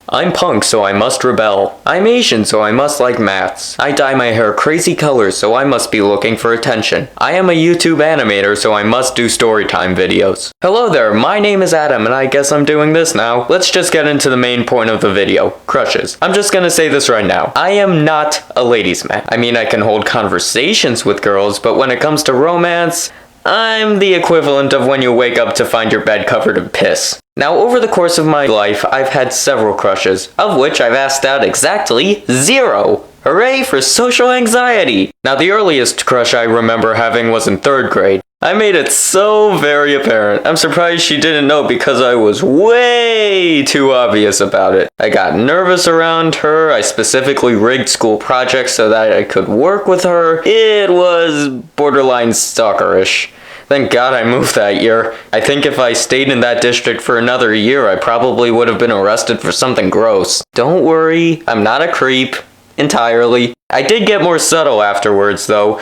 I'm punk, so I must rebel. I'm Asian, so I must like maths. I dye my hair crazy colors, so I must be looking for attention. I am a YouTube animator, so I must do storytime videos. Hello there, my name is Adam, and I guess I'm doing this now. Let's just get into the main point of the video. Crushes. I'm just gonna say this right now. I am not a ladies' man. I mean, I can hold conversations with girls, but when it comes to romance, I'm the equivalent of when you wake up to find your bed covered in piss. Now, over the course of my life, I've had several crushes, of which I've asked out exactly 0. Hooray for social anxiety! Now, the earliest crush I remember having was in 3rd grade. I made it so very apparent. I'm surprised she didn't know because I was way too obvious about it. I got nervous around her. I specifically rigged school projects so that I could work with her. It was borderline stalkerish. Thank God I moved that year. I think if I stayed in that district for another year, I probably would have been arrested for something gross. Don't worry, I'm not a creep. Entirely. I did get more subtle afterwards, though.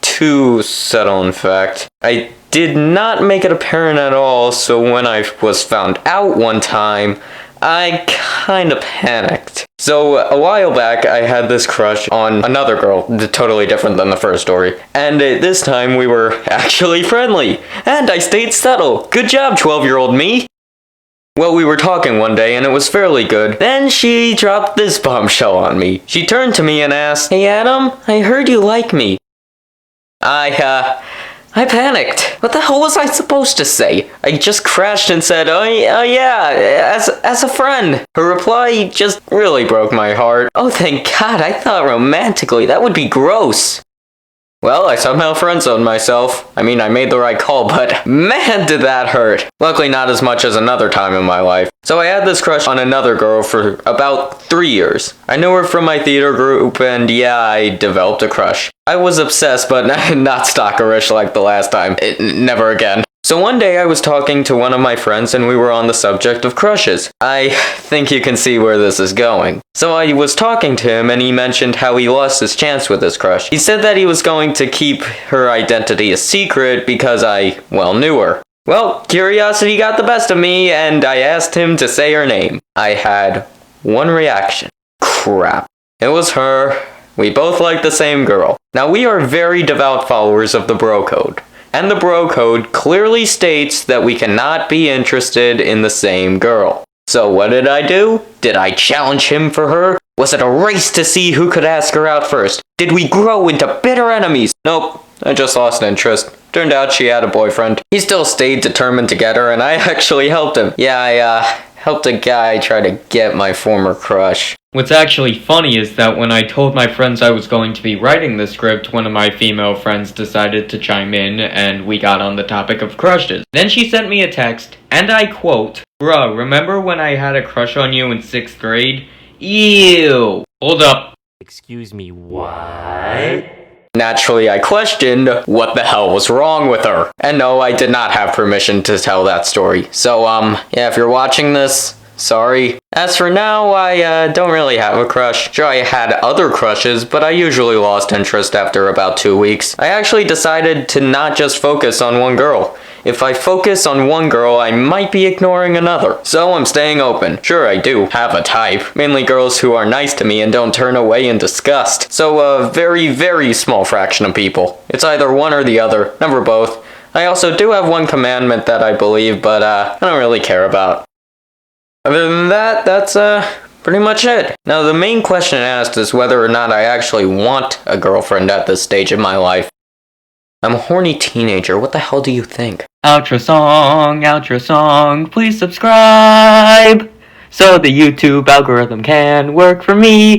Too subtle, in fact. I did not make it apparent at all, so when I was found out one time, I kinda panicked. So, a while back, I had this crush on another girl, totally different than the first story. And this time, we were actually friendly. And I stayed subtle. Good job, 12-year-old me! Well, we were talking one day, and it was fairly good. Then she dropped this bombshell on me. She turned to me and asked, "Hey Adam, I heard you like me." I panicked. What the hell was I supposed to say? I just crashed and said, yeah, as a friend. Her reply just really broke my heart. Oh, thank God, I thought romantically. That would be gross. Well, I somehow friend-zoned myself. I mean, I made the right call, but man, did that hurt. Luckily, not as much as another time in my life. So I had this crush on another girl for about 3 years. I knew her from my theater group, and yeah, I developed a crush. I was obsessed, but not stalkerish like the last time. Never again. So one day I was talking to one of my friends and we were on the subject of crushes. I think you can see where this is going. So I was talking to him and he mentioned how he lost his chance with his crush. He said that he was going to keep her identity a secret because I, well, knew her. Well, curiosity got the best of me and I asked him to say her name. I had one reaction. Crap. It was her. We both liked the same girl. Now we are very devout followers of the bro code. And the bro code clearly states that we cannot be interested in the same girl. So what did I do? Did I challenge him for her? Was it a race to see who could ask her out first? Did we grow into bitter enemies? Nope, I just lost interest. Turned out she had a boyfriend. He still stayed determined to get her and I actually helped him. Yeah, I helped a guy try to get my former crush. What's actually funny is that when I told my friends I was going to be writing the script, one of my female friends decided to chime in and we got on the topic of crushes. Then she sent me a text, and I quote, "Bruh, remember when I had a crush on you in 6th grade? Ew." Hold up. Excuse me, what? Naturally, I questioned what the hell was wrong with her. And no, I did not have permission to tell that story. So, yeah, if you're watching this, sorry. As for now, I don't really have a crush. Sure, I had other crushes, but I usually lost interest after about 2 weeks. I actually decided to not just focus on one girl. If I focus on one girl, I might be ignoring another. So I'm staying open. Sure, I do have a type. Mainly girls who are nice to me and don't turn away in disgust. So a very, very small fraction of people. It's either one or the other, never both. I also do have one commandment that I believe, but I don't really care about. Other than that, that's pretty much it. Now the main question asked is whether or not I actually want a girlfriend at this stage in my life. I'm a horny teenager, what the hell do you think? Outro song, please subscribe! So the YouTube algorithm can work for me.